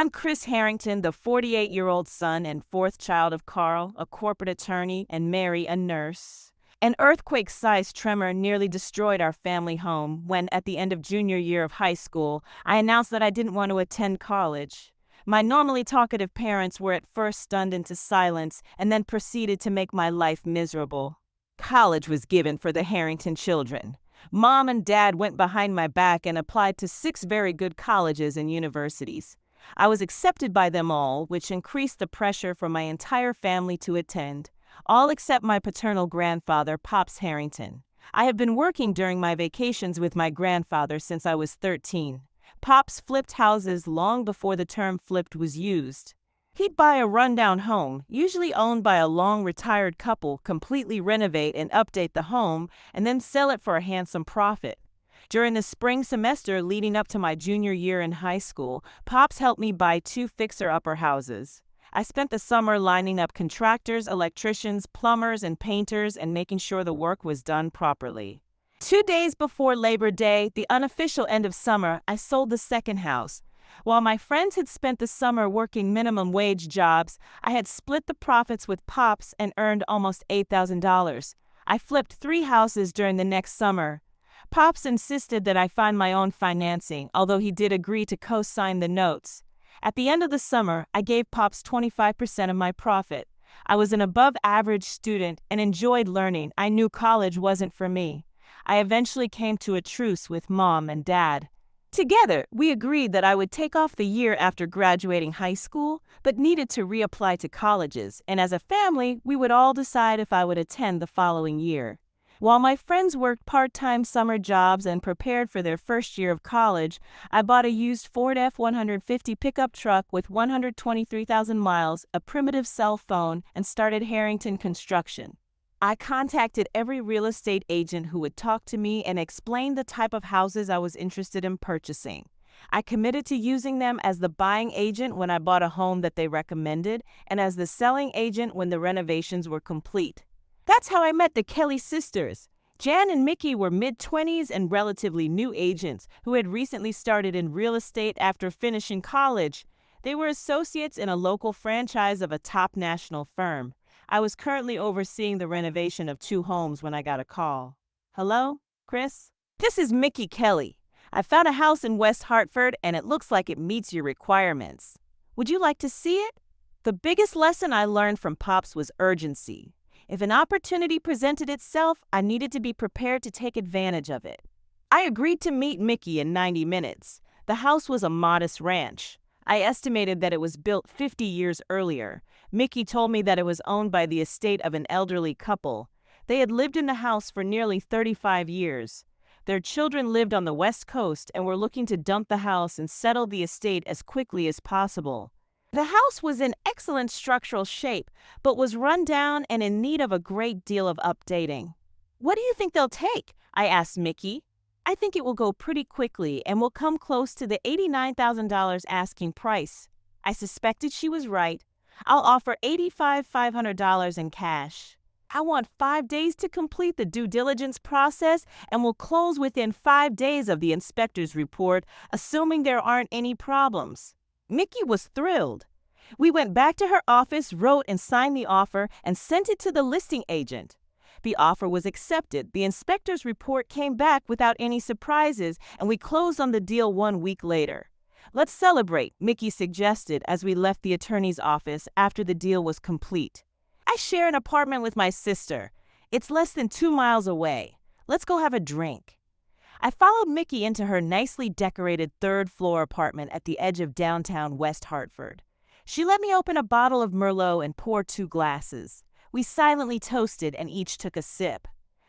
I'm Chris Harrington, the 48-year-old son and fourth child of Carl, a corporate attorney, and Mary, a nurse. An earthquake-sized tremor nearly destroyed our family home when, at the end of junior year of high school, I announced that I didn't want to attend college. My normally talkative parents were at first stunned into silence and then proceeded to make my life miserable. College was given for the Harrington children. Mom and Dad went behind my back and applied to 6 very good colleges and universities. I was accepted by them all, which increased the pressure for my entire family to attend, all except my paternal grandfather, Pops Harrington. I have been working during my vacations with my grandfather since I was 13. Pops flipped houses long before the term flipped was used. He'd buy a rundown home, usually owned by a long-retired couple, completely renovate and update the home, and then sell it for a handsome profit. During the spring semester leading up to my junior year in high school, Pops helped me buy 2 fixer-upper houses. I spent the summer lining up contractors, electricians, plumbers, and painters and making sure the work was done properly. 2 days before Labor Day, the unofficial end of summer, I sold the second house. While my friends had spent the summer working minimum wage jobs, I had split the profits with Pops and earned almost $8,000. I flipped 3 houses during the next summer. Pops insisted that I find my own financing, although he did agree to co-sign the notes. At the end of the summer, I gave Pops 25% of my profit. I was an above-average student and enjoyed learning. I knew college wasn't for me. I eventually came to a truce with Mom and Dad. Together, we agreed that I would take off the year after graduating high school, but needed to reapply to colleges, and as a family, we would all decide if I would attend the following year. While my friends worked part-time summer jobs and prepared for their first year of college, I bought a used Ford F-150 pickup truck with 123,000 miles, a primitive cell phone, and started Harrington Construction. I contacted every real estate agent who would talk to me and explain the type of houses I was interested in purchasing. I committed to using them as the buying agent when I bought a home that they recommended and as the selling agent when the renovations were complete. That's how I met the Kelly sisters. Jan and Mickey were mid-20s and relatively new agents who had recently started in real estate after finishing college. They were associates in a local franchise of a top national firm. I was currently overseeing the renovation of 2 homes when I got a call. Hello, Chris? This is Mickey Kelly. I found a house in West Hartford and it looks like it meets your requirements. Would you like to see it? The biggest lesson I learned from Pops was urgency. If an opportunity presented itself, I needed to be prepared to take advantage of it. I agreed to meet Mickey in 90 minutes. The house was a modest ranch. I estimated that it was built 50 years earlier. Mickey told me that it was owned by the estate of an elderly couple. They had lived in the house for nearly 35 years. Their children lived on the West Coast and were looking to dump the house and settle the estate as quickly as possible. The house was in excellent structural shape, but was run down and in need of a great deal of updating. What do you think they'll take? I asked Mickey. I think it will go pretty quickly and will come close to the $89,000 asking price. I suspected she was right. I'll offer $85,500 in cash. I want 5 days to complete the due diligence process and will close within 5 days of the inspector's report, assuming there aren't any problems. Mickey was thrilled. We went back to her office, wrote and signed the offer, and sent it to the listing agent. The offer was accepted. The inspector's report came back without any surprises, and we closed on the deal 1 week later. Let's celebrate, Mickey suggested as we left the attorney's office after the deal was complete. I share an apartment with my sister. It's less than 2 miles away. Let's go have a drink. I followed Mickey into her nicely decorated 3rd-floor apartment at the edge of downtown West Hartford. She let me open a bottle of Merlot and pour 2 glasses. We silently toasted and each took a sip.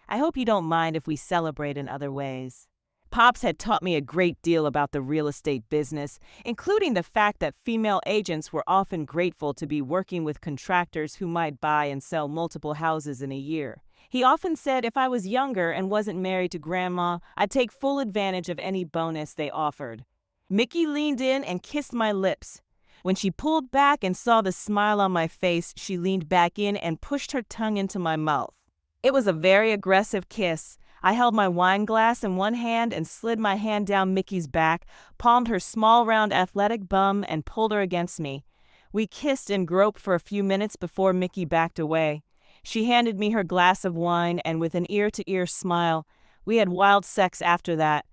I hope you don't mind if we celebrate in other ways. Pops had taught me a great deal about the real estate business, including the fact that female agents were often grateful to be working with contractors who might buy and sell multiple houses in a year. He often said if I was younger and wasn't married to Grandma, I'd take full advantage of any bonus they offered. Mickey leaned in and kissed my lips. When she pulled back and saw the smile on my face, she leaned back in and pushed her tongue into my mouth. It was a very aggressive kiss. I held my wine glass in one hand and slid my hand down Mickey's back, palmed her small, round, athletic bum, and pulled her against me. We kissed and groped for a few minutes before Mickey backed away. She handed me her glass of wine, and with an ear-to-ear smile, we had wild sex after that.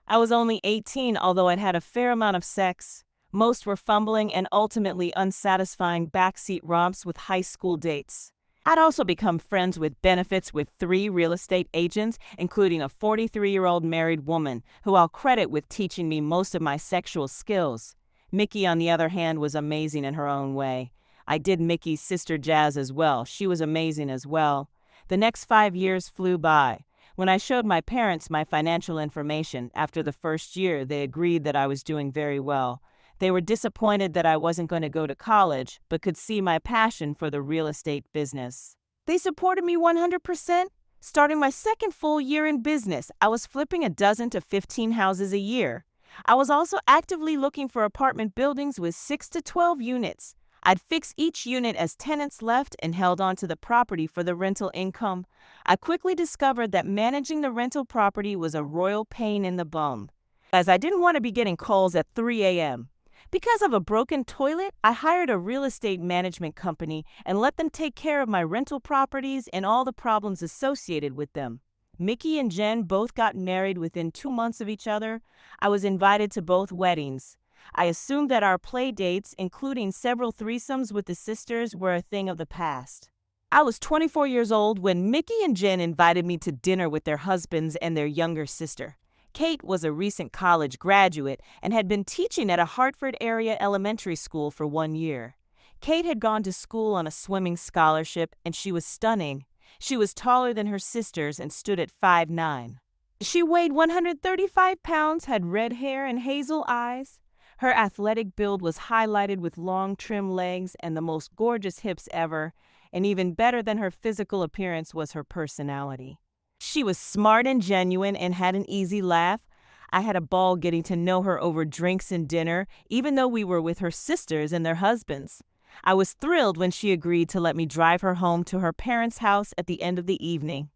I was only 18, although I'd had a fair amount of sex. Most were fumbling and ultimately unsatisfying backseat romps with high school dates. I'd also become friends with benefits with 3 real estate agents, including a 43-year-old married woman, who I'll credit with teaching me most of my sexual skills. Mickey, on the other hand, was amazing in her own way. I did Mickey's sister Jazz as well. She was amazing as well. The next 5 years flew by. When I showed my parents my financial information after the first year, they agreed that I was doing very well. They were disappointed that I wasn't going to go to college, but could see my passion for the real estate business. They supported me 100%. Starting my second full year in business, I was flipping a dozen to 15 houses a year. I was also actively looking for apartment buildings with 6 to 12 units. I'd fix each unit as tenants left and held on to the property for the rental income. I quickly discovered that managing the rental property was a royal pain in the bum, as I didn't want to be getting calls at 3 a.m. Because of a broken toilet, I hired a real estate management company and let them take care of my rental properties and all the problems associated with them. Mickey and Jen both got married within 2 months of each other. I was invited to both weddings. I assumed that our play dates, including several threesomes with the sisters, were a thing of the past. I was 24 years old when Mickey and Jen invited me to dinner with their husbands and their younger sister. Kate was a recent college graduate and had been teaching at a Hartford area elementary school for 1 year. Kate had gone to school on a swimming scholarship, and she was stunning. She was taller than her sisters and stood at 5'9". She weighed 135 pounds, had red hair and hazel eyes. Her athletic build was highlighted with long, trim legs and the most gorgeous hips ever, and even better than her physical appearance was her personality. She was smart and genuine and had an easy laugh. I had a ball getting to know her over drinks and dinner, even though we were with her sisters and their husbands. I was thrilled when she agreed to let me drive her home to her parents' house at the end of the evening.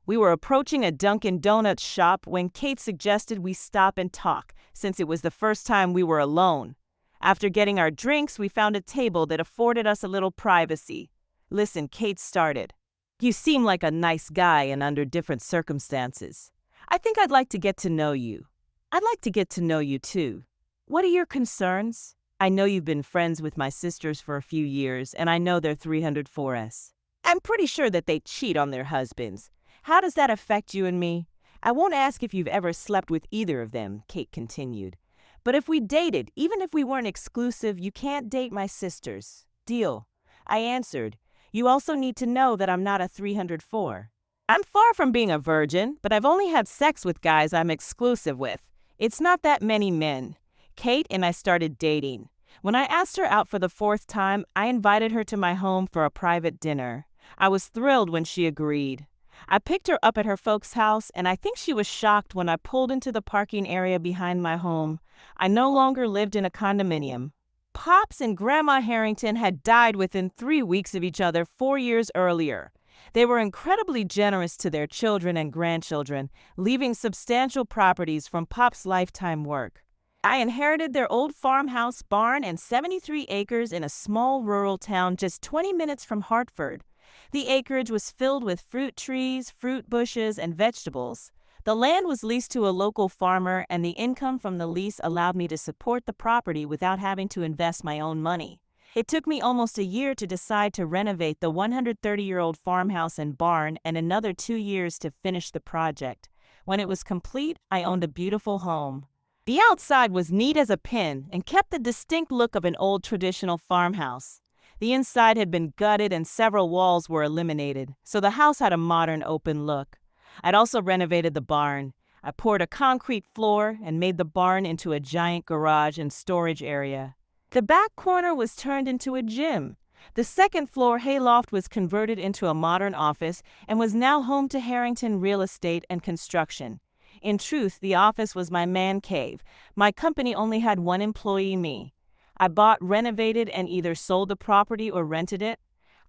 We were approaching a Dunkin' Donuts shop when Kate suggested we stop and talk, since it was the first time we were alone. After getting our drinks, we found a table that afforded us a little privacy. "Listen," Kate started. "You seem like a nice guy and under different circumstances. I think I'd like to get to know you. I'd like to get to know you too. What are your concerns? I know you've been friends with my sisters for a few years, and I know they're 304S. I'm pretty sure that they cheat on their husbands. How does that affect you and me? I won't ask if you've ever slept with either of them," Kate continued. "But if we dated, even if we weren't exclusive, you can't date my sisters. Deal?" I answered. "You also need to know that I'm not a 304. I'm far from being a virgin, but I've only had sex with guys I'm exclusive with. It's not that many men." Kate and I started dating. When I asked her out for the 4th time, I invited her to my home for a private dinner. I was thrilled when she agreed. I picked her up at her folks' house, and I think she was shocked when I pulled into the parking area behind my home. I no longer lived in a condominium. Pops and Grandma Harrington had died within 3 weeks of each other 4 years earlier. They were incredibly generous to their children and grandchildren, leaving substantial properties from Pop's lifetime work. I inherited their old farmhouse, barn, and 73 acres in a small rural town just 20 minutes from Hartford. The acreage was filled with fruit trees, fruit bushes, and vegetables. The land was leased to a local farmer, and the income from the lease allowed me to support the property without having to invest my own money. It took me almost a year to decide to renovate the 130-year-old farmhouse and barn, and another 2 years to finish the project. When it was complete, I owned a beautiful home. The outside was neat as a pin and kept the distinct look of an old traditional farmhouse. The inside had been gutted and several walls were eliminated, so the house had a modern open look. I'd also renovated the barn. I poured a concrete floor and made the barn into a giant garage and storage area. The back corner was turned into a gym. The second floor hayloft was converted into a modern office and was now home to Harrington Real Estate and Construction. In truth, the office was my man cave. My company only had one employee, me. I bought, renovated, and either sold the property or rented it.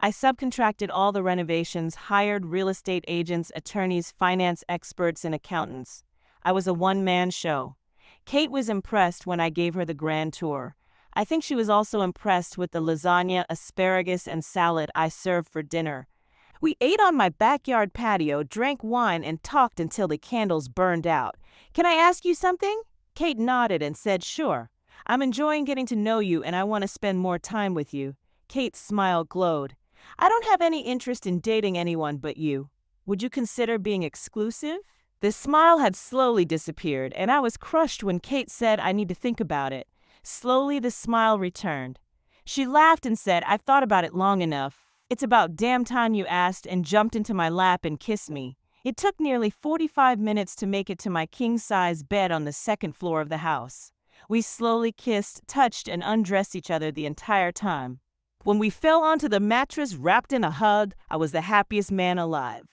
I subcontracted all the renovations, hired real estate agents, attorneys, finance experts, and accountants. I was a one-man show. Kate was impressed when I gave her the grand tour. I think she was also impressed with the lasagna, asparagus, and salad I served for dinner. We ate on my backyard patio, drank wine, and talked until the candles burned out. "Can I ask you something?" Kate nodded and said, "Sure. I'm enjoying getting to know you and I want to spend more time with you." Kate's smile glowed. "I don't have any interest in dating anyone but you. Would you consider being exclusive?" The smile had slowly disappeared, and I was crushed when Kate said I need to think about it. Slowly, the smile returned. She laughed and said, "I've thought about it long enough. It's about damn time you asked," and jumped into my lap and kissed me. It took nearly 45 minutes to make it to my king-size bed on the second floor of the house. We slowly kissed, touched, and undressed each other the entire time. When we fell onto the mattress wrapped in a hug, I was the happiest man alive.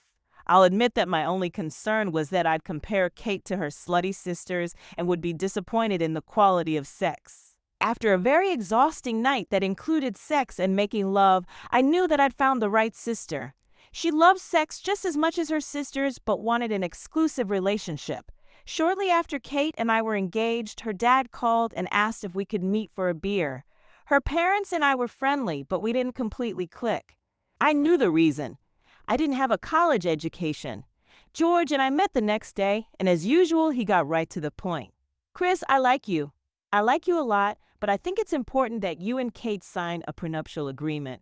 I'll admit that my only concern was that I'd compare Kate to her slutty sisters and would be disappointed in the quality of sex. After a very exhausting night that included sex and making love, I knew that I'd found the right sister. She loved sex just as much as her sisters, but wanted an exclusive relationship. Shortly after Kate and I were engaged, her dad called and asked if we could meet for a beer. Her parents and I were friendly, but we didn't completely click. I knew the reason. I didn't have a college education. George and I met the next day, and as usual, he got right to the point. "Chris, I like you. I like you a lot, but I think it's important that you and Kate sign a prenuptial agreement.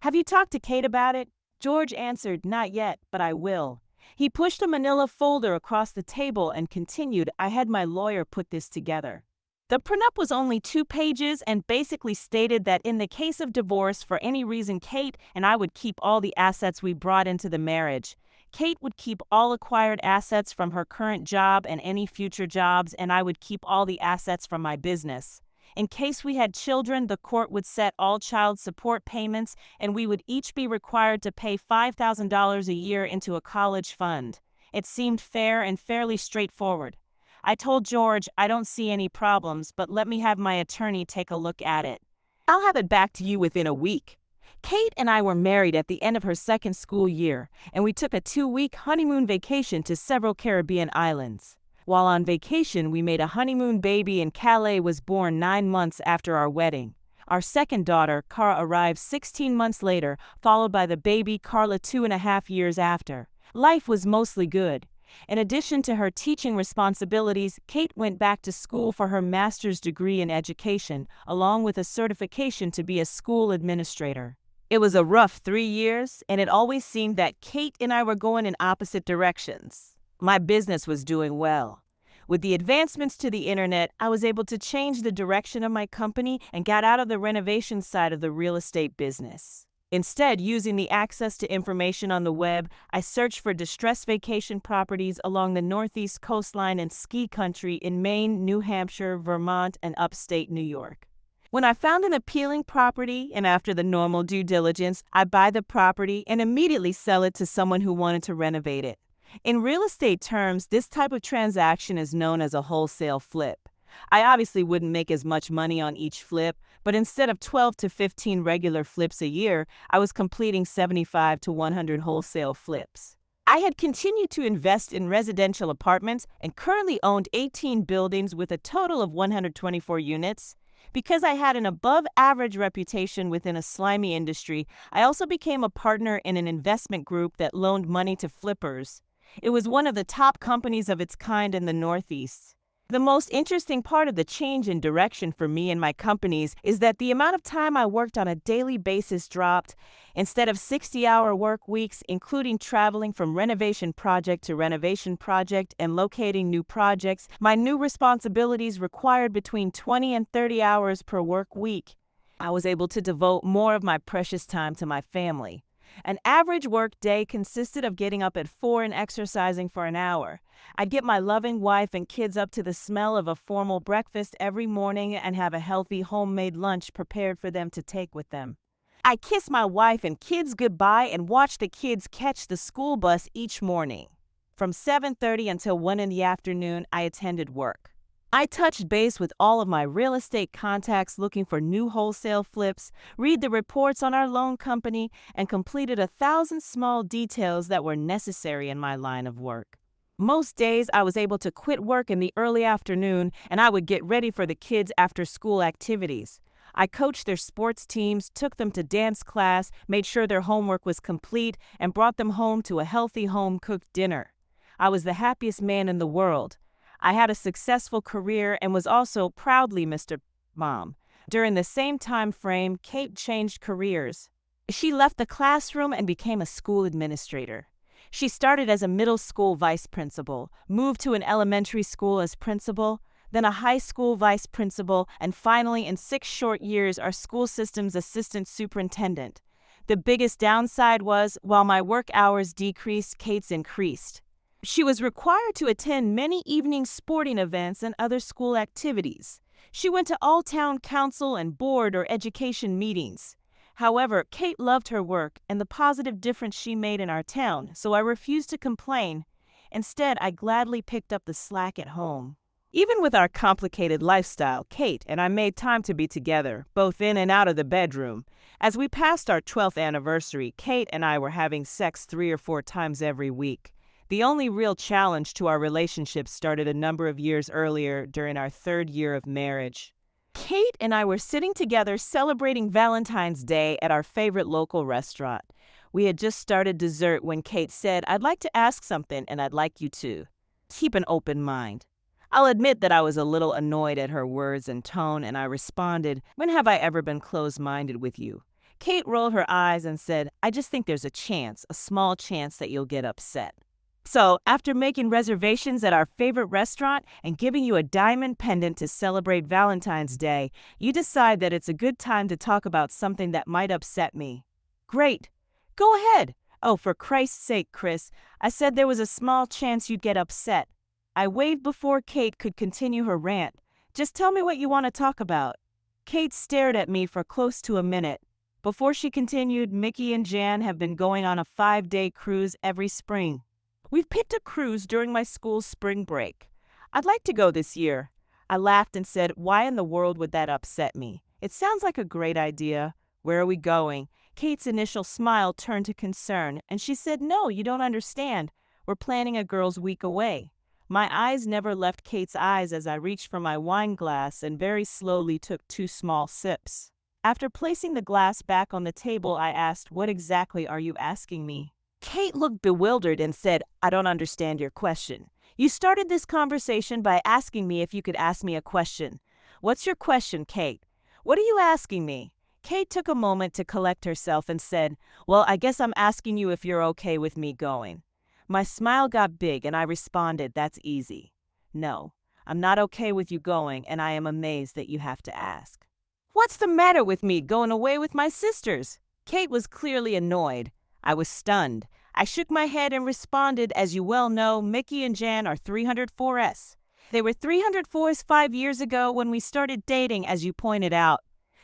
Have you talked to Kate about it?" George answered, "Not yet, but I will." He pushed a manila folder across the table and continued, "I had my lawyer put this together." The prenup was only 2 pages and basically stated that in the case of divorce for any reason, Kate and I would keep all the assets we brought into the marriage. Kate would keep all acquired assets from her current job and any future jobs, and I would keep all the assets from my business. In case we had children, the court would set all child support payments, and we would each be required to pay $5,000 a year into a college fund. It seemed fair and fairly straightforward. I told George, "I don't see any problems, but let me have my attorney take a look at it. I'll have it back to you within a week." Kate and I were married at the end of her second school year, and we took a 2-week honeymoon vacation to several Caribbean islands. While on vacation, we made a honeymoon baby, and Calais was born 9 months after our wedding. Our second daughter, Cara, arrived 16 months later, followed by the baby Carla 2.5 years after. Life was mostly good. In addition to her teaching responsibilities, Kate went back to school for her master's degree in education, along with a certification to be a school administrator. It was a rough 3 years, and it always seemed that Kate and I were going in opposite directions. My business was doing well. With the advancements to the internet, I was able to change the direction of my company and got out of the renovation side of the real estate business. Instead, using the access to information on the web, I searched for distressed vacation properties along the northeast coastline and ski country in Maine, New Hampshire, Vermont, and upstate New York. When I found an appealing property, and after the normal due diligence, I buy the property and immediately sell it to someone who wanted to renovate it. In real estate terms, this type of transaction is known as a wholesale flip. I obviously wouldn't make as much money on each flip, but instead of 12 to 15 regular flips a year, I was completing 75 to 100 wholesale flips. I had continued to invest in residential apartments and currently owned 18 buildings with a total of 124 units. Because I had an above-average reputation within a slimy industry, I also became a partner in an investment group that loaned money to flippers. It was one of the top companies of its kind in the Northeast. The most interesting part of the change in direction for me and my companies is that the amount of time I worked on a daily basis dropped. Instead of 60-hour work weeks, including traveling from renovation project to renovation project and locating new projects, my new responsibilities required between 20 and 30 hours per work week. I was able to devote more of my precious time to my family. An average work day consisted of getting up at 4 and exercising for an hour. I'd get my loving wife and kids up to the smell of a formal breakfast every morning and have a healthy homemade lunch prepared for them to take with them. I kiss my wife and kids goodbye and watch the kids catch the school bus each morning. From 7:30 until 1 in the afternoon, I attended work. I touched base with all of my real estate contacts looking for new wholesale flips, read the reports on our loan company, and completed 1,000 small details that were necessary in my line of work. Most days I was able to quit work in the early afternoon and I would get ready for the kids' after-school activities. I coached their sports teams, took them to dance class, made sure their homework was complete, and brought them home to a healthy home-cooked dinner. I was the happiest man in the world. I had a successful career and was also proudly Mr. Mom. During the same time frame, Kate changed careers. She left the classroom and became a school administrator. She started as a middle school vice principal, moved to an elementary school as principal, then a high school vice principal, and finally, in 6 short years, our school system's assistant superintendent. The biggest downside was, while my work hours decreased, Kate's increased. She was required to attend many evening sporting events and other school activities. She went to all town council and board or education meetings. However, Kate loved her work and the positive difference she made in our town, so I refused to complain. Instead, I gladly picked up the slack at home. Even with our complicated lifestyle, Kate and I made time to be together, both in and out of the bedroom. As we passed our 12th anniversary, Kate and I were having sex 3 or 4 times every week. The only real challenge to our relationship started a number of years earlier during our 3rd year of marriage. Kate and I were sitting together celebrating Valentine's Day at our favorite local restaurant. We had just started dessert when Kate said, "I'd like to ask something and I'd like you to keep an open mind." I'll admit that I was a little annoyed at her words and tone, and I responded, "When have I ever been closed-minded with you?" Kate rolled her eyes and said, "I just think there's a small chance that you'll get upset." So, after making reservations at our favorite restaurant and giving you a diamond pendant to celebrate Valentine's Day, you decide that it's a good time to talk about something that might upset me. Great. Go ahead. Oh, for Christ's sake, Chris, I said there was a small chance you'd get upset. I waved before Kate could continue her rant. Just tell me what you want to talk about. Kate stared at me for close to a minute. Before she continued, Mickey and Jan have been going on a 5-day cruise every spring. We've picked a cruise during my school's spring break. I'd like to go this year. I laughed and said, "Why in the world would that upset me? It sounds like a great idea. Where are we going?" Kate's initial smile turned to concern, and she said, "No, you don't understand. We're planning a girls' week away." My eyes never left Kate's eyes as I reached for my wine glass and very slowly took 2 small sips. After placing the glass back on the table, I asked, "What exactly are you asking me?" Kate looked bewildered and said, "I don't understand your question. You started this conversation by asking me if you could ask me a question. What's your question, Kate? What are you asking me?" Kate took a moment to collect herself and said, "Well, I guess I'm asking you if you're okay with me going." My smile got big and I responded, "That's easy. No, I'm not okay with you going, and I am amazed that you have to ask." "What's the matter with me going away with my sisters?" Kate was clearly annoyed. I was stunned. I shook my head and responded, "As you well know, Mickey and Jan are 304S. They were 304s 5 years ago when we started dating, as you pointed out.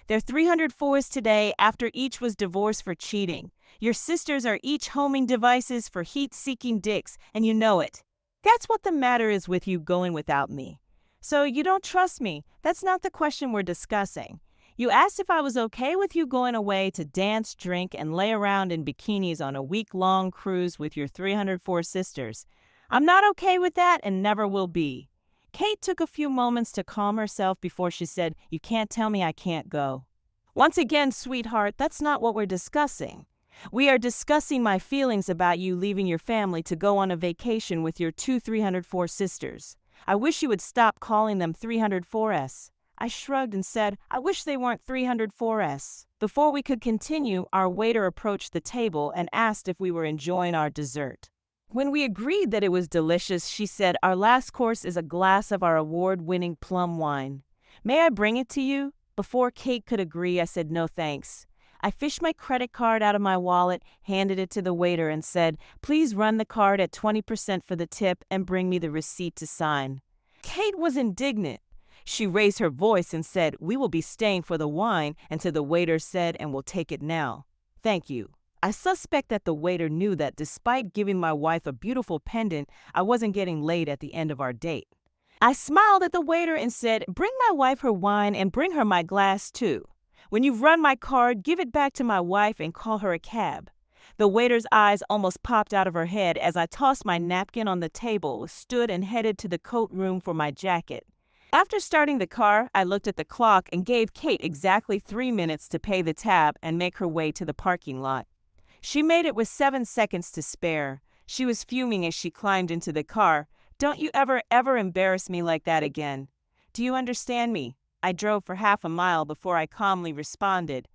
They're 304s today after each was divorced for cheating. Your sisters are each homing devices for heat-seeking dicks, and you know it. That's what the matter is with you going without me. So you don't trust me. That's not the question we're discussing. You asked if I was okay with you going away to dance, drink, and lay around in bikinis on a week-long cruise with your 304 sisters. I'm not okay with that and never will be." Kate took a few moments to calm herself before she said, "You can't tell me I can't go." "Once again, sweetheart, that's not what we're discussing. We are discussing my feelings about you leaving your family to go on a vacation with your 304 sisters. I wish you would stop calling them 304S. I shrugged and said, "I wish they weren't 304S. Before we could continue, our waiter approached the table and asked if we were enjoying our dessert. When we agreed that it was delicious, she said, "Our last course is a glass of our award-winning plum wine. May I bring it to you?" Before Kate could agree, I said, "No thanks." I fished my credit card out of my wallet, handed it to the waiter, and said, "Please run the card at 20% for the tip and bring me the receipt to sign." Kate was indignant. She raised her voice and said, "We will be staying for the wine," and to the waiter said, "And we'll take it now. Thank you." I suspect that the waiter knew that despite giving my wife a beautiful pendant, I wasn't getting laid at the end of our date. I smiled at the waiter and said, "Bring my wife her wine and bring her my glass too. When you've run my card, give it back to my wife and call her a cab." The waiter's eyes almost popped out of her head as I tossed my napkin on the table, stood and headed to the coat room for my jacket. After starting the car, I looked at the clock and gave Kate exactly 3 minutes to pay the tab and make her way to the parking lot. She made it with 7 seconds to spare. She was fuming as she climbed into the car. "Don't you ever embarrass me like that again. Do you understand me?" I drove for half a mile before I calmly responded.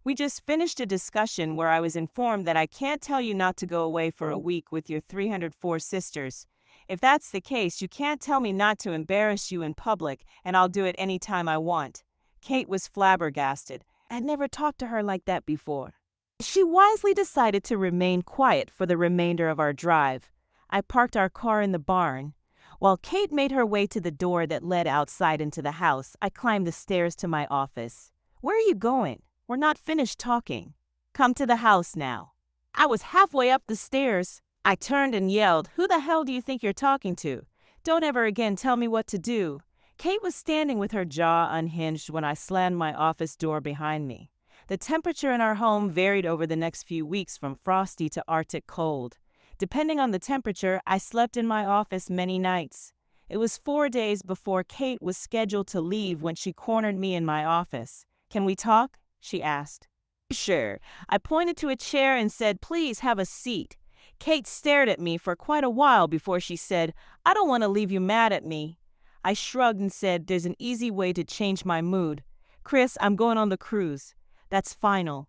"We just finished a discussion where I was informed that I can't tell you not to go away for a week with your 304 sisters. If that's the case, you can't tell me not to embarrass you in public, and I'll do it any time I want." Kate was flabbergasted. I'd never talked to her like that before. She wisely decided to remain quiet for the remainder of our drive. I parked our car in the barn. While Kate made her way to the door that led outside into the house, I climbed the stairs to my office. "Where are you going? We're not finished talking." "Come to the house now." I was halfway up the stairs. I turned and yelled, "Who the hell do you think you're talking to? Don't ever again tell me what to do." Kate was standing with her jaw unhinged when I slammed my office door behind me. The temperature in our home varied over the next few weeks from frosty to Arctic cold. Depending on the temperature, I slept in my office many nights. It was 4 days before Kate was scheduled to leave when she cornered me in my office. "Can we talk?" she asked. "Sure." I pointed to a chair and said, "Please have a seat." Kate stared at me for quite a while before she said, "I don't want to leave you mad at me." I shrugged and said, "There's an easy way to change my mood. Chris, I'm going on the cruise. That's final."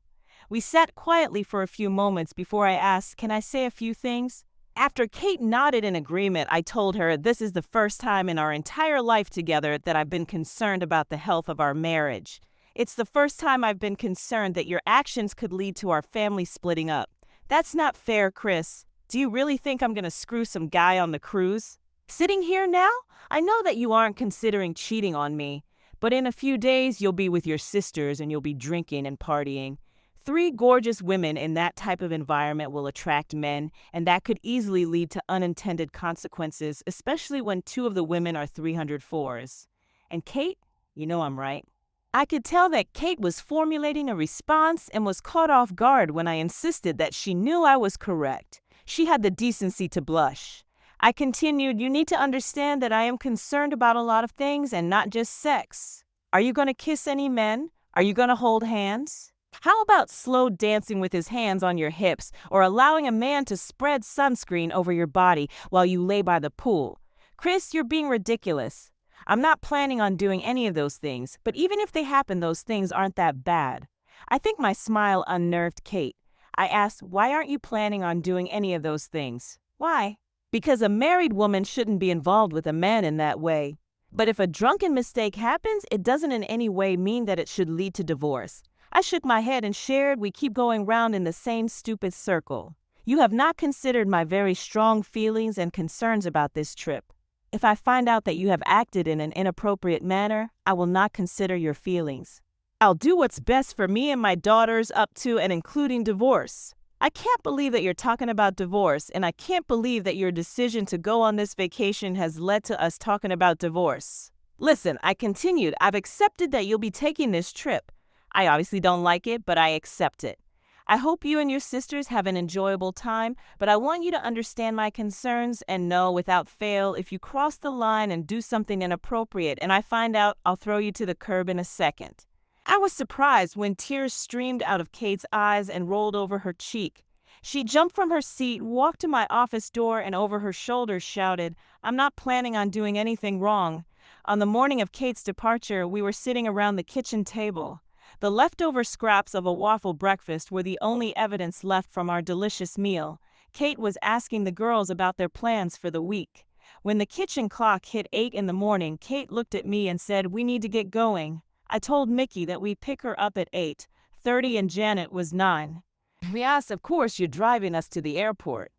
We sat quietly for a few moments before I asked, "Can I say a few things?" After Kate nodded in agreement, I told her this is the first time in our entire life together that I've been concerned about the health of our marriage. It's the first time I've been concerned that your actions could lead to our family splitting up. That's not fair, Chris. Do you really think I'm going to screw some guy on the cruise? Sitting here now, I know that you aren't considering cheating on me, but in a few days you'll be with your sisters and you'll be drinking and partying. 3 gorgeous women in that type of environment will attract men, and that could easily lead to unintended consequences, especially when 2 of the women are 304s. And Kate, you know I'm right. I could tell that Kate was formulating a response and was caught off guard when I insisted that she knew I was correct. She had the decency to blush. I continued, "You need to understand that I am concerned about a lot of things and not just sex. Are you going to kiss any men? Are you going to hold hands? How about slow dancing with his hands on your hips or allowing a man to spread sunscreen over your body while you lay by the pool? Chris, you're being ridiculous. I'm not planning on doing any of those things, but even if they happen, those things aren't that bad." I think my smile unnerved Kate. I asked, "Why aren't you planning on doing any of those things?" "Why?" "Because a married woman shouldn't be involved with a man in that way. But if a drunken mistake happens, it doesn't in any way mean that it should lead to divorce." I shook my head and shared, "We keep going round in the same stupid circle. You have not considered my very strong feelings and concerns about this trip. If I find out that you have acted in an inappropriate manner, I will not consider your feelings. I'll do what's best for me and my daughters up to and including divorce." I can't believe that you're talking about divorce, and I can't believe that your decision to go on this vacation has led to us talking about divorce. "Listen," I continued, "I've accepted that you'll be taking this trip. I obviously don't like it, but I accept it. I hope you and your sisters have an enjoyable time, but I want you to understand my concerns and know without fail if you cross the line and do something inappropriate and I find out, I'll throw you to the curb in a second." I was surprised when tears streamed out of Kate's eyes and rolled over her cheek. She jumped from her seat, walked to my office door, and over her shoulder shouted, "I'm not planning on doing anything wrong." On the morning of Kate's departure, we were sitting around the kitchen table. The leftover scraps of a waffle breakfast were the only evidence left from our delicious meal. Kate was asking the girls about their plans for the week. When the kitchen clock hit 8 in the morning, Kate looked at me and said, "We need to get going." I told Mickey that we'd pick her up at 8:30 and Janet was 9. "Yes, of course you're driving us to the airport."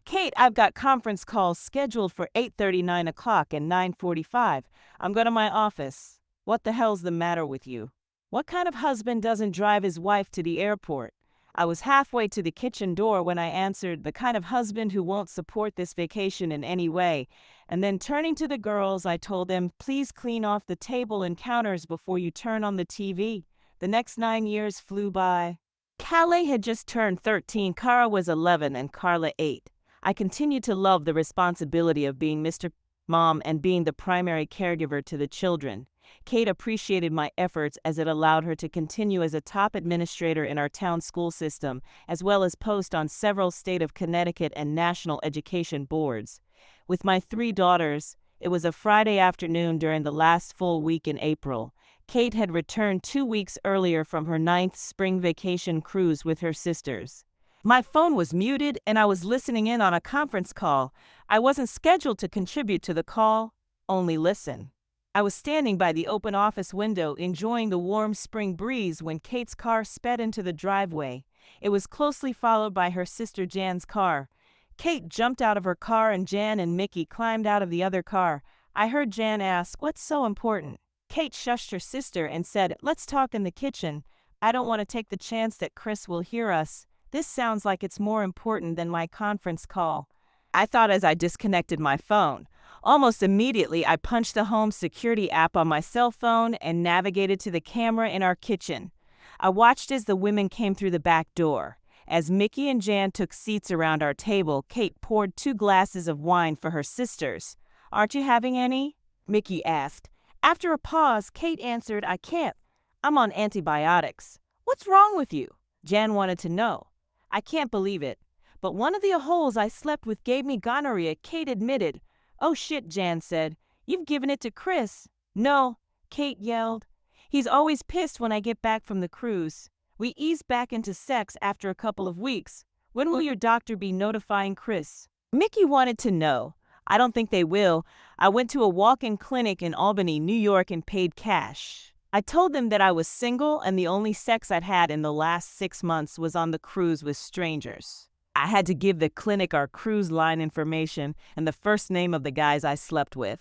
"Kate, I've got conference calls scheduled for 8:30, 9 o'clock, and 9:45. I'm going to my office." "What the hell's the matter with you? What kind of husband doesn't drive his wife to the airport?" I was halfway to the kitchen door when I answered, the kind of husband who won't support this vacation in any way. And then turning to the girls, I told them, please clean off the table and counters before you turn on the TV. The next 9 years flew by. Calais had just turned 13, Cara was 11, and Carla 8. I continued to love the responsibility of being Mr. Mom and being the primary caregiver to the children. Kate appreciated my efforts as it allowed her to continue as a top administrator in our town school system, as well as post on several state of Connecticut and national education boards. With my 3 daughters, it was a Friday afternoon during the last full week in April. Kate had returned 2 weeks earlier from her 9th spring vacation cruise with her sisters. My phone was muted and I was listening in on a conference call. I wasn't scheduled to contribute to the call, only listen. I was standing by the open office window enjoying the warm spring breeze when Kate's car sped into the driveway. It was closely followed by her sister Jan's car. Kate jumped out of her car and Jan and Mickey climbed out of the other car. I heard Jan ask, "What's so important?" Kate shushed her sister and said, "Let's talk in the kitchen. I don't want to take the chance that Chris will hear us. This sounds like it's more important than my conference call." I thought as I disconnected my phone. Almost immediately, I punched the home security app on my cell phone and navigated to the camera in our kitchen. I watched as the women came through the back door. As Mickey and Jan took seats around our table, Kate poured 2 glasses of wine for her sisters. "Aren't you having any?" Mickey asked. After a pause, Kate answered, "I can't. I'm on antibiotics." "What's wrong with you?" Jan wanted to know. "I can't believe it. But one of the holes I slept with gave me gonorrhea," Kate admitted. "Oh shit," Jan said. "You've given it to Chris." "No," Kate yelled. "He's always pissed when I get back from the cruise. We eased back into sex after a couple of weeks. When will your doctor be notifying Chris?" Mickey wanted to know. "I don't think they will. I went to a walk-in clinic in Albany, New York and paid cash. I told them that I was single and the only sex I'd had in the last 6 months was on the cruise with strangers. I had to give the clinic our cruise line information and the first name of the guys I slept with.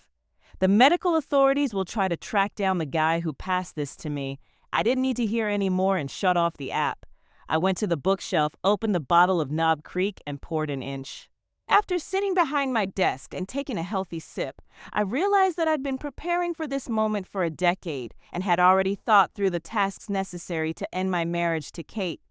The medical authorities will try to track down the guy who passed this to me. I didn't need to hear any more and shut off the app. I went to the bookshelf, opened the bottle of Knob Creek, and poured an inch. After sitting behind my desk and taking a healthy sip, I realized that I'd been preparing for this moment for a decade and had already thought through the tasks necessary to end my marriage to Kate.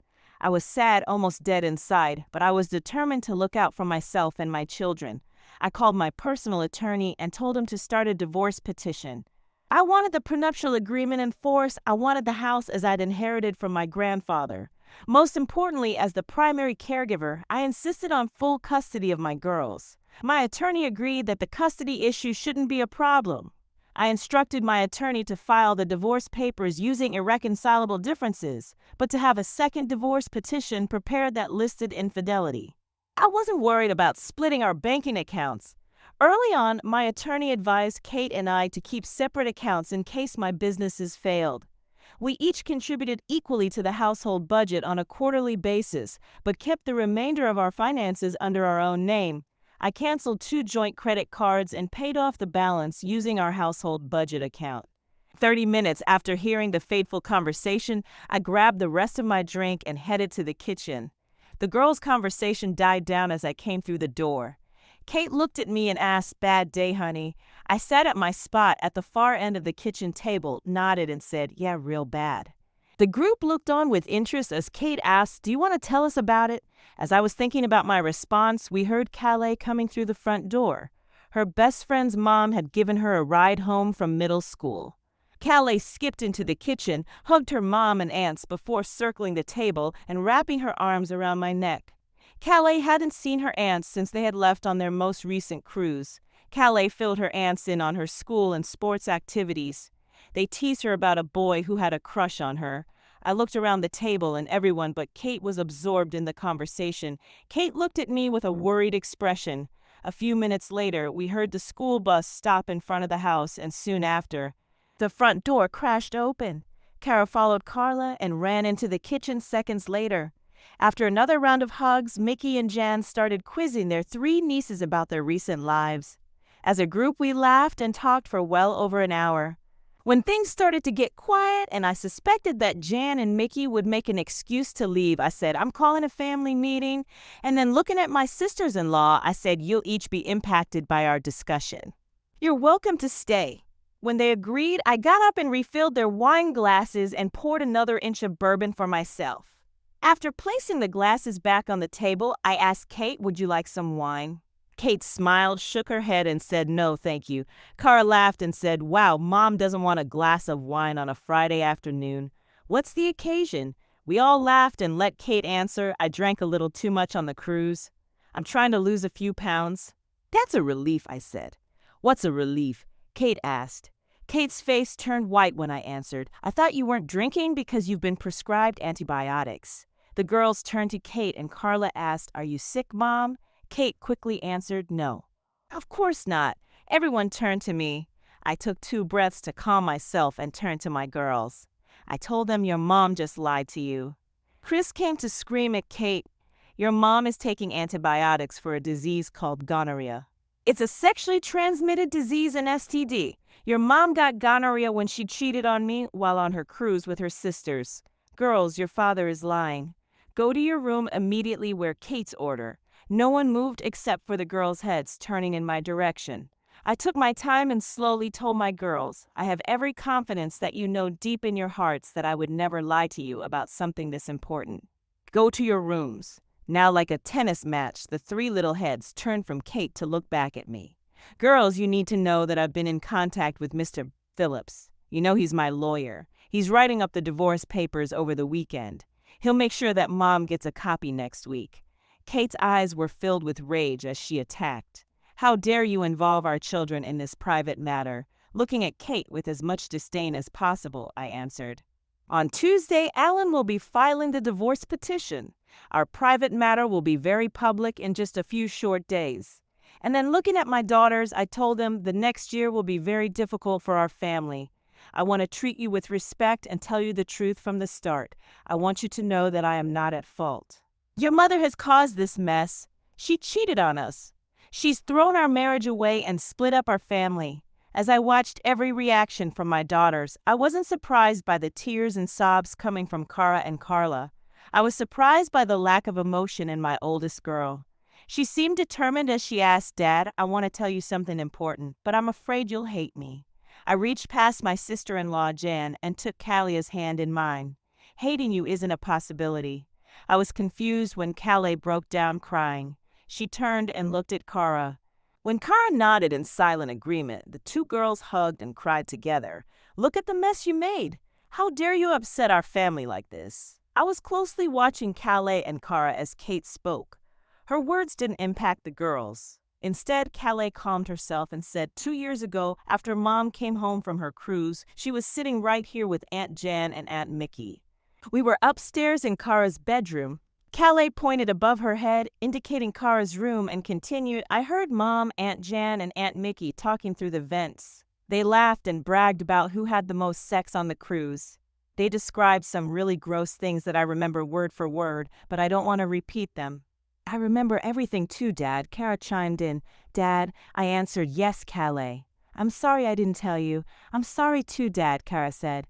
I was sad, almost dead inside, but I was determined to look out for myself and my children. I called my personal attorney and told him to start a divorce petition. I wanted the prenuptial agreement in force. I wanted the house as I'd inherited from my grandfather. Most importantly, as the primary caregiver, I insisted on full custody of my girls. My attorney agreed that the custody issue shouldn't be a problem. I instructed my attorney to file the divorce papers using irreconcilable differences, but to have a second divorce petition prepared that listed infidelity. I wasn't worried about splitting our banking accounts. Early on, my attorney advised Kate and I to keep separate accounts in case my businesses failed. We each contributed equally to the household budget on a quarterly basis, but kept the remainder of our finances under our own name. I canceled 2 joint credit cards and paid off the balance using our household budget account. 30 minutes after hearing the fateful conversation, I grabbed the rest of my drink and headed to the kitchen. The girls' conversation died down as I came through the door. Kate looked at me and asked, "Bad day, honey?" I sat at my spot at the far end of the kitchen table, nodded and said, "Yeah, real bad." The group looked on with interest as Kate asked, "Do you want to tell us about it?" As I was thinking about my response, we heard Calais coming through the front door. Her best friend's mom had given her a ride home from middle school. Calais skipped into the kitchen, hugged her mom and aunts before circling the table and wrapping her arms around my neck. Calais hadn't seen her aunts since they had left on their most recent cruise. Calais filled her aunts in on her school and sports activities. They teased her about a boy who had a crush on her. I looked around the table and everyone but Kate was absorbed in the conversation. Kate looked at me with a worried expression. A few minutes later, we heard the school bus stop in front of the house, and soon after, the front door crashed open. Kara followed Carla and ran into the kitchen seconds later. After another round of hugs, Mickey and Jan started quizzing their 3 nieces about their recent lives. As a group, we laughed and talked for well over an hour. When things started to get quiet and I suspected that Jan and Mickey would make an excuse to leave, I said, I'm calling a family meeting. And then looking at my sisters-in-law, I said, you'll each be impacted by our discussion. You're welcome to stay. When they agreed, I got up and refilled their wine glasses and poured another inch of bourbon for myself. After placing the glasses back on the table, I asked Kate, would you like some wine? Kate smiled, shook her head, and said, no, thank you. Cara laughed and said, wow, Mom doesn't want a glass of wine on a Friday afternoon. What's the occasion? We all laughed and let Kate answer, I drank a little too much on the cruise. I'm trying to lose a few pounds. That's a relief, I said. What's a relief? Kate asked. Kate's face turned white when I answered, I thought you weren't drinking because you've been prescribed antibiotics. The girls turned to Kate and Carla asked, are you sick, Mom? Kate quickly answered, no. Of course not. Everyone turned to me. I took 2 breaths to calm myself and turned to my girls. I told them your mom just lied to you. Chris came to scream at Kate. Your mom is taking antibiotics for a disease called gonorrhea. It's a sexually transmitted disease and STD. Your mom got gonorrhea when she cheated on me while on her cruise with her sisters. Girls, your father is lying. Go to your room immediately where Kate's order. No one moved except for the girls' heads turning in my direction. I took my time and slowly told my girls, I have every confidence that you know deep in your hearts that I would never lie to you about something this important. Go to your rooms. Now, like a tennis match, the 3 little heads turned from Kate to look back at me. Girls, you need to know that I've been in contact with Mr. Phillips. You know he's my lawyer. He's writing up the divorce papers over the weekend. He'll make sure that Mom gets a copy next week. Kate's eyes were filled with rage as she attacked. How dare you involve our children in this private matter? Looking at Kate with as much disdain as possible, I answered. On Tuesday, Alan will be filing the divorce petition. Our private matter will be very public in just a few short days. And then looking at my daughters, I told them the next year will be very difficult for our family. I want to treat you with respect and tell you the truth from the start. I want you to know that I am not at fault. Your mother has caused this mess. She cheated on us. She's thrown our marriage away and split up our family. As I watched every reaction from my daughters, I wasn't surprised by the tears and sobs coming from Cara and Carla. I was surprised by the lack of emotion in my oldest girl. She seemed determined as she asked, Dad, I want to tell you something important, but I'm afraid you'll hate me. I reached past my sister-in-law, Jan, and took Calia's hand in mine. Hating you isn't a possibility. I was confused when Callie broke down crying. She turned and looked at Cara. When Cara nodded in silent agreement, the 2 girls hugged and cried together. Look at the mess you made. How dare you upset our family like this? I was closely watching Callie and Cara as Kate spoke. Her words didn't impact the girls. Instead, Callie calmed herself and said 2 years ago, after Mom came home from her cruise, she was sitting right here with Aunt Jan and Aunt Mickey. We were upstairs in Cara's bedroom. Callie pointed above her head, indicating Cara's room, and continued, I heard Mom, Aunt Jan, and Aunt Mickey talking through the vents. They laughed and bragged about who had the most sex on the cruise. They described some really gross things that I remember word for word, but I don't want to repeat them. I remember everything too, Dad, Cara chimed in. Dad, I answered, yes, Callie. I'm sorry I didn't tell you. I'm sorry too, Dad, Cara said.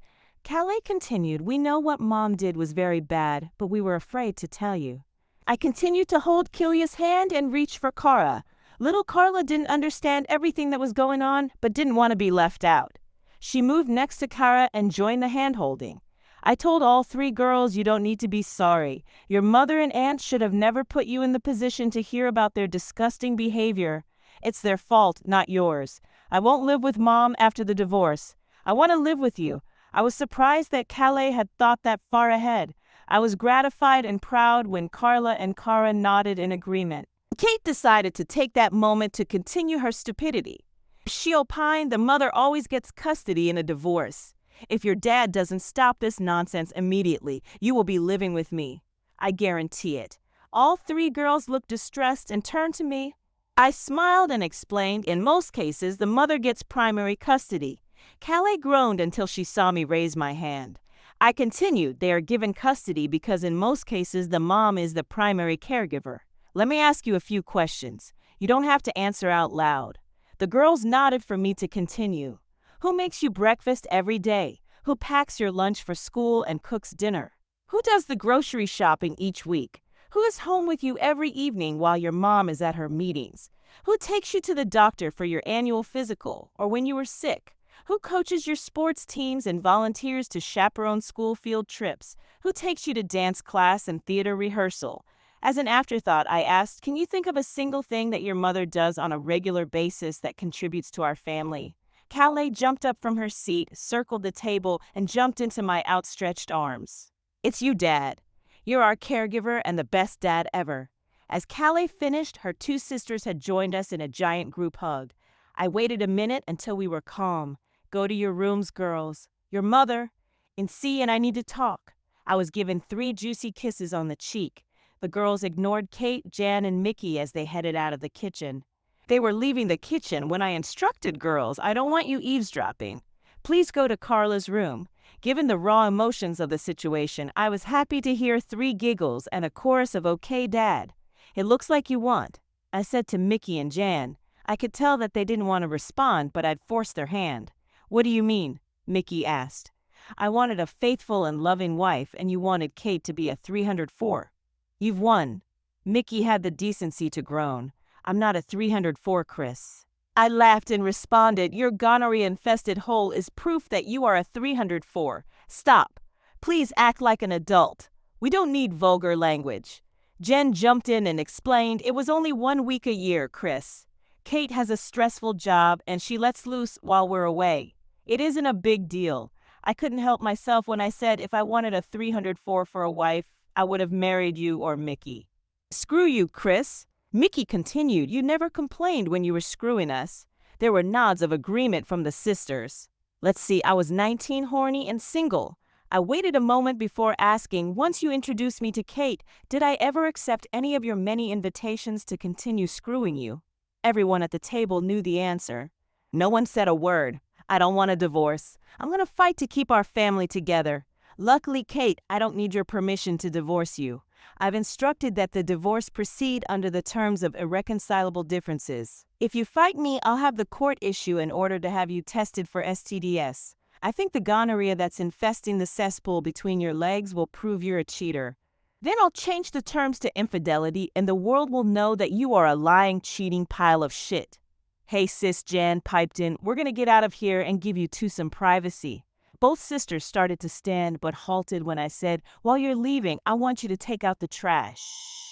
Callie continued, we know what Mom did was very bad, but we were afraid to tell you. I continued to hold Calia's hand and reach for Cara. Little Carla didn't understand everything that was going on, but didn't want to be left out. She moved next to Cara and joined the hand-holding. I told all 3 girls you don't need to be sorry. Your mother and aunt should have never put you in the position to hear about their disgusting behavior. It's their fault, not yours. I won't live with Mom after the divorce. I want to live with you. I was surprised that Callie had thought that far ahead. I was gratified and proud when Carla and Cara nodded in agreement. Kate decided to take that moment to continue her stupidity. She opined the mother always gets custody in a divorce. If your dad doesn't stop this nonsense immediately, you will be living with me. I guarantee it. All 3 girls looked distressed and turned to me. I smiled and explained, in most cases, the mother gets primary custody. Callie groaned until she saw me raise my hand. I continued, they are given custody because in most cases the mom is the primary caregiver. Let me ask you a few questions. You don't have to answer out loud. The girls nodded for me to continue. Who makes you breakfast every day? Who packs your lunch for school and cooks dinner? Who does the grocery shopping each week? Who is home with you every evening while your mom is at her meetings? Who takes you to the doctor for your annual physical or when you are sick? Who coaches your sports teams and volunteers to chaperone school field trips? Who takes you to dance class and theater rehearsal? As an afterthought, I asked, can you think of a single thing that your mother does on a regular basis that contributes to our family? Calais jumped up from her seat, circled the table, and jumped into my outstretched arms. It's you, Dad. You're our caregiver and the best dad ever. As Calais finished, her two sisters had joined us in a giant group hug. I waited a minute until we were calm. Go to your rooms, girls. Your mother. And I need to talk. I was given 3 juicy kisses on the cheek. The girls ignored Kate, Jan, and Mickey as they headed out of the kitchen. They were leaving the kitchen when I instructed girls, I don't want you eavesdropping. Please go to Carla's room. Given the raw emotions of the situation, I was happy to hear 3 giggles and a chorus of "Okay, Dad. It looks like you want," I said to Mickey and Jan. I could tell that they didn't want to respond, but I'd forced their hand. What do you mean? Mickey asked. I wanted a faithful and loving wife, and you wanted Kate to be a 304. You've won. Mickey had the decency to groan. I'm not a 304, Chris. I laughed and responded, your gonorrhea-infested hole is proof that you are a 304. Stop. Please act like an adult. We don't need vulgar language. Jen jumped in and explained, it was only 1 week a year, Chris. Kate has a stressful job and she lets loose while we're away. It isn't a big deal. I couldn't help myself when I said if I wanted a 304 for a wife, I would have married you or Mickey. Screw you, Chris. Mickey continued, you never complained when you were screwing us. There were nods of agreement from the sisters. Let's see, I was 19, horny, and single. I waited a moment before asking, once you introduced me to Kate, did I ever accept any of your many invitations to continue screwing you? Everyone at the table knew the answer. No one said a word. I don't want a divorce. I'm going to fight to keep our family together. Luckily, Kate, I don't need your permission to divorce you. I've instructed that the divorce proceed under the terms of irreconcilable differences. If you fight me, I'll have the court issue an order to have you tested for STDs. I think the gonorrhea that's infesting the cesspool between your legs will prove you're a cheater. Then I'll change the terms to infidelity and the world will know that you are a lying, cheating pile of shit. Hey sis, Jan piped in, we're gonna get out of here and give you two some privacy. Both sisters started to stand but halted when I said, while you're leaving, I want you to take out the trash.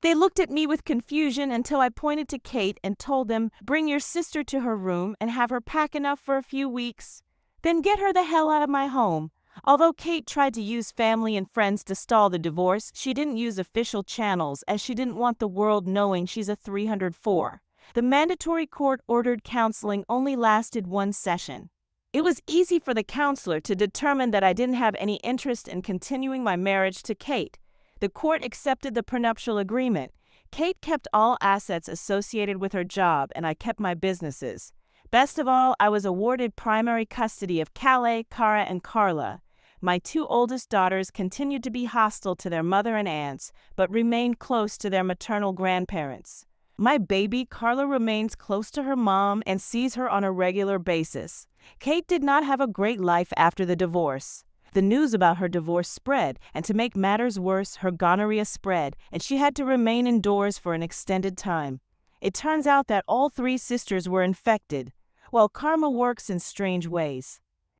They looked at me with confusion until I pointed to Kate and told them, bring your sister to her room and have her pack enough for a few weeks. Then get her the hell out of my home. Although Kate tried to use family and friends to stall the divorce, she didn't use official channels as she didn't want the world knowing she's a 304. The mandatory court-ordered counseling only lasted 1 session. It was easy for the counselor to determine that I didn't have any interest in continuing my marriage to Kate. The court accepted the prenuptial agreement. Kate kept all assets associated with her job, and I kept my businesses. Best of all, I was awarded primary custody of Calais, Cara, and Carla. My 2 oldest daughters continued to be hostile to their mother and aunts, but remained close to their maternal grandparents. My baby, Carla, remains close to her mom and sees her on a regular basis. Kate did not have a great life after the divorce. The news about her divorce spread, and to make matters worse, her gonorrhea spread, and she had to remain indoors for an extended time. It turns out that all 3 sisters were infected. Well, karma works in strange ways.